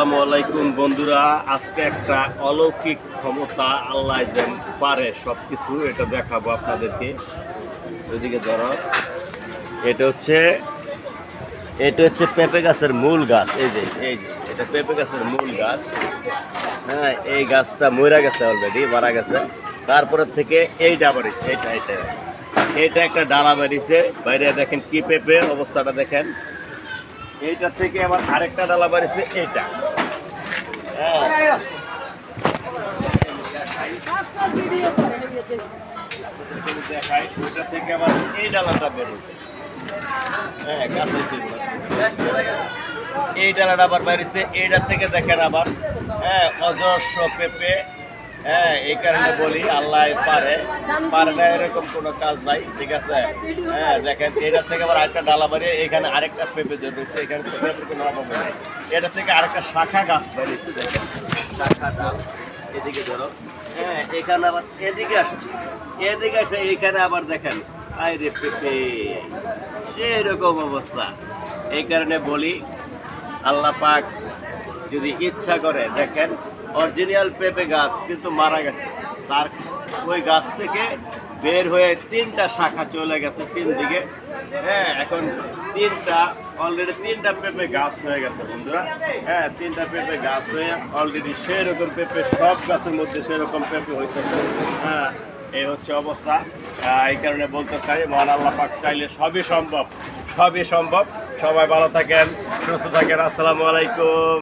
আসসালামু আলাইকুম বন্ধুরা, আজকে একটা অলৌকিক ক্ষমতা আল্লাহ যে পারে সবকিছু, এটা দেখাবো আপনাদেরকে। ওইদিকে ধরো, এটা হচ্ছে পেঁপে গাছের মূল গাছ। এই যে এটা পেঁপে গাছের মূল গাছ। হ্যাঁ, এই গাছটা মরে গেছে, অলরেডি মারা গেছে। তারপরে থেকে এইটা বাড়িছে, এটা একটা ডালা বেরিয়েছে। বাইরে দেখেন কি পেঁপে অবস্থাটা দেখেন। এইটা থেকে আবার আরেকটা ডালা বাড়িছে, এইটা। হ্যাঁ, দেখাই, ওইটা থেকে আবার এই ডালাটা বেরিয়েছে। হ্যাঁ, গাছের এই ডালাটা আবার বেরিয়েছে। এইটা থেকে দেখেন আবার, হ্যাঁ, অজস্র পেঁপে। হ্যাঁ, এই কারণে বলি আল্লাহ পারে না এরকম কোনো কাজ নাই, ঠিক আছে। হ্যাঁ, দেখেন এটা থেকে আবার আরেকটা ডালা বাড়িয়ে এখানে আরেকটা পেঁপে ধরেছে। এখানে পেঁপের কোনো অভাব নেই। এটা থেকে আরেকটা শাখা গাছ বেরিয়েছে, দেখেন শাখা ডাল। এদিকে ধরো, হ্যাঁ, এখানে আবার এদিকে আসছি, এদিকে আসে এখানে আবার দেখেন আরে পেঁপে, সেরকম অবস্থা। এই কারণে বলি আল্লাহ পাক যদি ইচ্ছা করে, দেখেন অরিজিনাল পেঁপে গাছ কিন্তু মারা গেছে, তার ওই গাছ থেকে বের হয়ে তিনটা শাখা চলে গেছে তিন দিকে। হ্যাঁ, এখন অলরেডি তিনটা পেঁপে গাছ হয়ে গেছে বন্ধুরা। হ্যাঁ, তিনটা পেঁপে গাছ হয়ে অলরেডি সেরকম পেঁপে, সব গাছের মধ্যে সেরকম পেঁপে হইতেছে। হ্যাঁ, এই হচ্ছে অবস্থা। এই কারণে বলতে চাই, মহান আল্লাহ পাক চাইলে সবই সম্ভব। সবাই ভালো থাকেন, সুস্থ থাকেন। আসসালামু আলাইকুম।